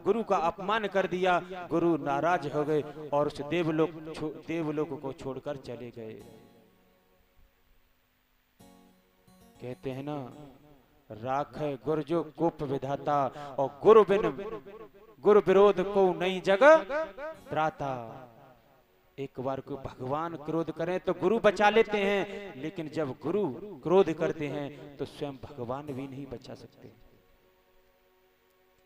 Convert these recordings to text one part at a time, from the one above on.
गुरु का अपमान कर दिया। गुरु नाराज हो गए और उस देवलोक को छोड़कर चले गए। कहते हैं ना, राख है गुरु जो कोप विधाता, और गुरु विरोध को नई जगह त्राता। एक बार को भगवान क्रोध करें तो गुरु बचा लेते हैं, लेकिन जब गुरु क्रोध करते हैं तो स्वयं भगवान भी नहीं बचा सकते।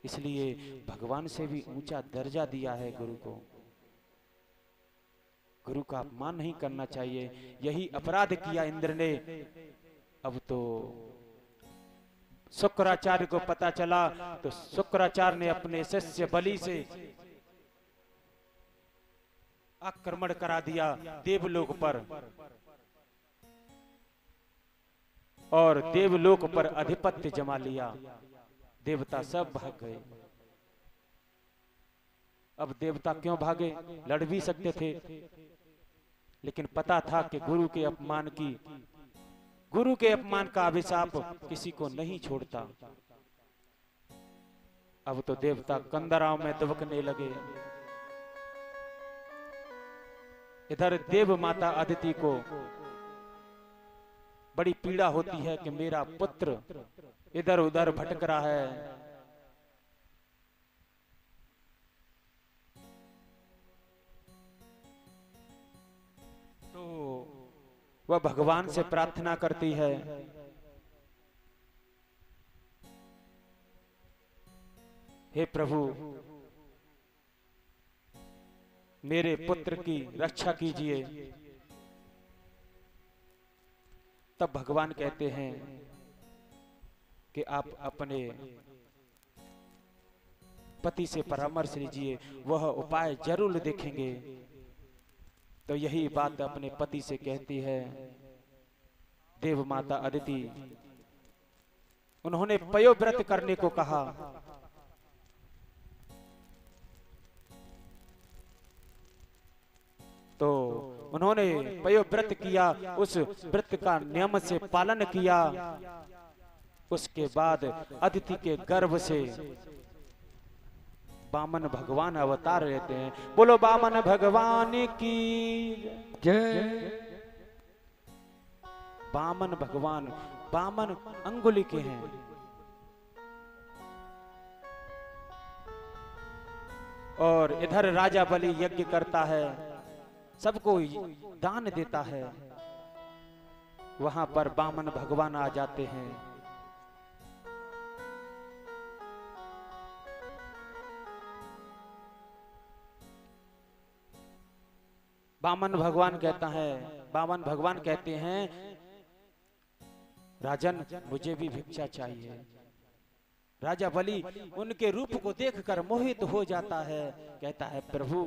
इसलिए भगवान से भी ऊंचा दर्जा दिया है गुरु को। गुरु का अपमान नहीं करना चाहिए। यही अपराध किया इंद्र ने। अब तो शुक्राचार्य को पता चला, तो शुक्राचार्य ने अपने शिष्य बलि से आक्रमण करा दिया देवलोक पर, और देवलोक पर अधिपत्य जमा लिया। देवता सब भाग गए। अब देवता क्यों भागे? लड़ भी सकते थे, लेकिन पता था कि गुरु के अपमान का अभिशाप किसी को नहीं छोड़ता। अब तो देवता कंदराओं में दुबकने लगे। इधर देव माता अदिति को बड़ी पीड़ा होती है कि मेरा पुत्र इधर उधर भटक रहा है। तो वह भगवान से प्रार्थना करती है, हे प्रभु, मेरे पुत्र की रक्षा कीजिए। तब भगवान कहते हैं कि आप अपने पति से परामर्श लीजिए, वह उपाय जरूर देखेंगे। तो यही बात अपने पति से कहती है देव माता अदिति। उन्होंने पयोव्रत करने को कहा। तो उन्होंने पयोव्रत किया, उस व्रत का नियम से पालन किया। उसके बाद अदिति के गर्भ से वामन भगवान अवतार लेते हैं। बोलो वामन भगवान की जय। वामन भगवान, वामन अंगुली के हैं। और इधर राजा बलि यज्ञ करता है, सबको दान देता है। वहां पर वामन भगवान आ जाते हैं। वामन भगवान कहते हैं राजन, मुझे भी भिक्षा चाहिए। राजा बलि उनके रूप को देखकर मोहित हो जाता है। कहता है प्रभु,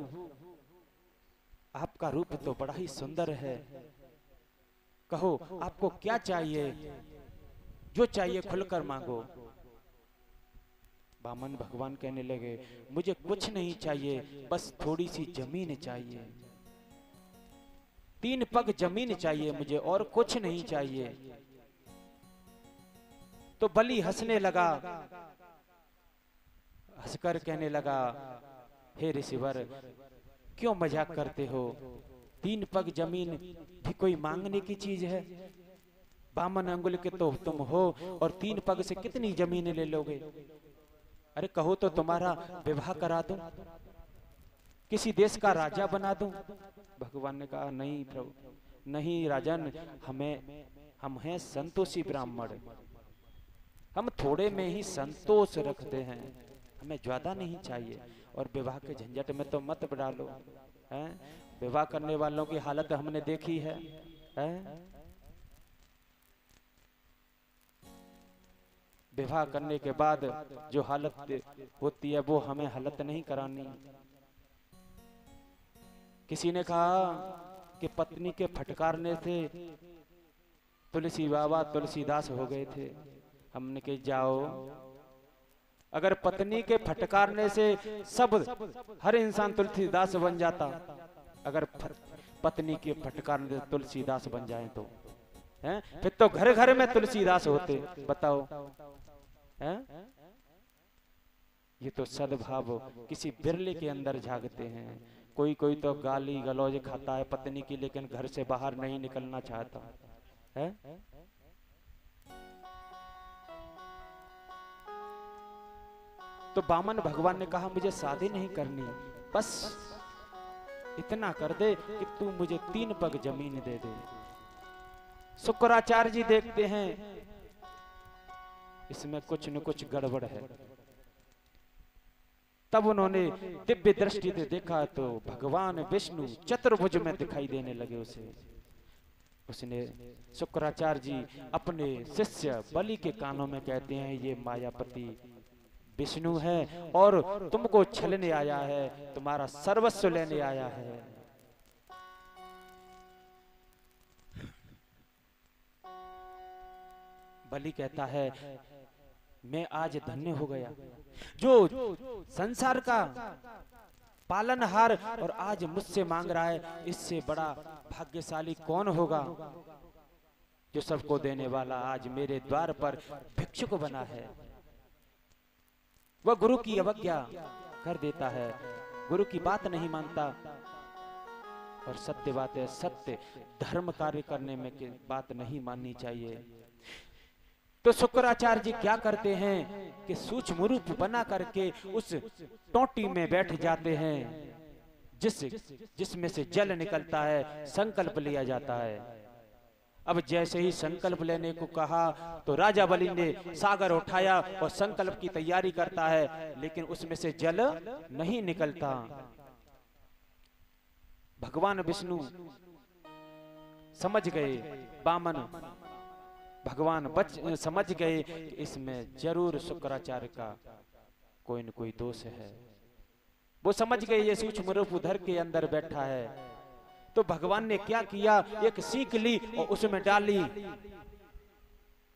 आपका रूप तो बड़ा ही सुंदर है, कहो आपको क्या चाहिए, जो चाहिए खुलकर मांगो। वामन भगवान कहने लगे, मुझे कुछ नहीं चाहिए, बस थोड़ी सी जमीन चाहिए, 3 पग जमीन चाहिए मुझे, और कुछ नहीं चाहिए। तो बलि हंसने लगा, हंसकर कहने लगा, हे ऋषिवर, क्यों मजाक करते हो? 3 पग जमीन भी कोई मांगने की चीज है? वामन अंगुल के तो तुम हो, और 3 पग से कितनी जमीन ले लोगे? अरे कहो तो तुम्हारा विवाह करा दूं, किसी देश का राजा बना दूं। भगवान ने कहा, नहीं प्रभु, नहीं राजन, हम हैं संतोषी ब्राह्मण, हम थोड़े में ही संतोष रखते हैं, हमें ज्यादा नहीं चाहिए। और विवाह के झंझट में तो मत डालो, हैं? विवाह करने वालों की हालत हमने देखी है, हैं? विवाह करने के बाद जो हालत होती है वो हमें हालत नहीं करानी। किसी ने कहा कि पत्नी के फटकारने से तुलसी बाबा तुलसीदास हो गए थे। हमने कहा जाओ, अगर पत्नी के फटकारने से हर इंसान तुलसीदास बन जाता, अगर पत्नी के फटकारने से तुलसीदास बन जाए तो हैं? फिर तो घर घर में तुलसीदास होते। बताओ, हैं? ये तो सद्भाव किसी बिरले के अंदर झांकते हैं। कोई कोई तो गाली गलौज खाता है पत्नी की, लेकिन घर से बाहर नहीं निकलना चाहता है। तो बामन भगवान ने कहा मुझे शादी नहीं करनी, बस इतना कर दे कि तू मुझे 3 पग जमीन दे दे। शुक्राचार्य जी देखते हैं इसमें कुछ न कुछ गड़बड़ है। तब उन्होंने दिव्य दृष्टि से देखा तो भगवान विष्णु चतुर्भुज में दिखाई देने लगे उसे। उसने शुक्राचार्य जी अपने शिष्य बलि के कानों में कहते हैं ये मायापति विष्णु है और तुमको छलने आया है, तुम्हारा सर्वस्व लेने आया है। बलि कहता है मैं आज धन्य हो गया, जो संसार का पालनहार और आज मुझसे मांग रहा है, इससे बड़ा भाग्यशाली कौन होगा। जो सबको देने वाला आज मेरे द्वार पर भिक्षुक बना है। वह गुरु की अवज्ञा कर देता है, गुरु की बात नहीं मानता। और सत्य बात है, सत्य धर्म कार्य करने में की बात नहीं माननी चाहिए। तो शुक्राचार्य जी क्या करते हैं कि सूक्ष्म रूप बना करके उस टोटी में बैठ जाते हैं जिसमें से जल निकलता है, संकल्प लिया जाता है। अब जैसे ही संकल्प लेने को कहा तो राजा बलि ने सागर उठाया और संकल्प की तैयारी करता है, लेकिन उसमें से जल नहीं निकलता। भगवान विष्णु समझ गए, बामन भगवान समझ गए कि इसमें जरूर शुक्राचार्य का कोई न कोई दोष है। वो समझ गए ये सूक्ष्म रूप उधर के अंदर बैठा है। तो भगवान ने क्या किया, एक सीख ली और उसमें डाली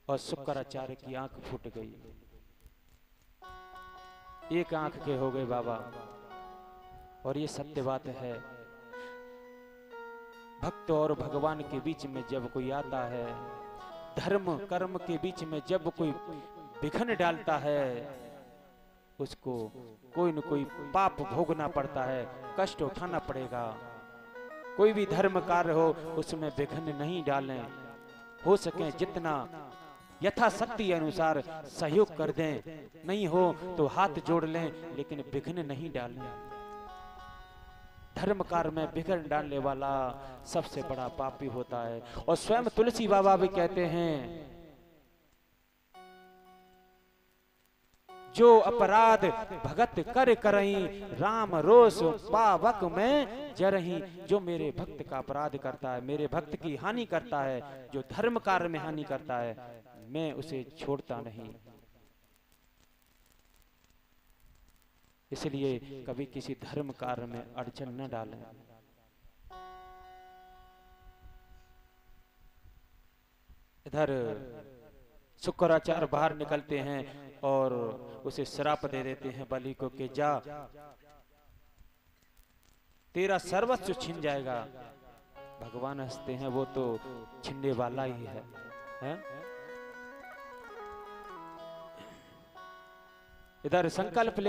और शुक्राचार्य की आंख फूट गई। एक आंख के हो गए बाबा। और ये सत्य बात है, भक्त और भगवान के बीच में जब कोई आता है, धर्म कर्म के बीच में जब कोई विघ्न डालता है, उसको कोई न कोई पाप भोगना पड़ता है, कष्ट उठाना पड़ेगा। कोई भी धर्म कार्य हो उसमें विघ्न नहीं डालें। हो सके जितना यथाशक्ति अनुसार सहयोग कर दें, नहीं हो तो हाथ जोड़ लें, लेकिन विघ्न नहीं डालें। धर्म कार्य में विघ्न डालने वाला सबसे बड़ा पापी होता है। और स्वयं तुलसी बाबा भी कहते हैं जो अपराध भगत कर करही, राम रोष पावक में जरही। जो मेरे भक्त का अपराध करता है, मेरे भक्त की हानि करता है, जो धर्म कार्य में हानि करता है, मैं उसे छोड़ता नहीं। इसलिए कभी किसी धर्म कार्य में अड़चन न डालें। इधर शुक्राचार्य बाहर निकलते हैं और उसे श्राप दे देते हैं बलि को कि जा, तेरा सर्वस्व छिन जाएगा। भगवान हंसते हैं, वो तो छिनने वाला ही है? इधर संकल्प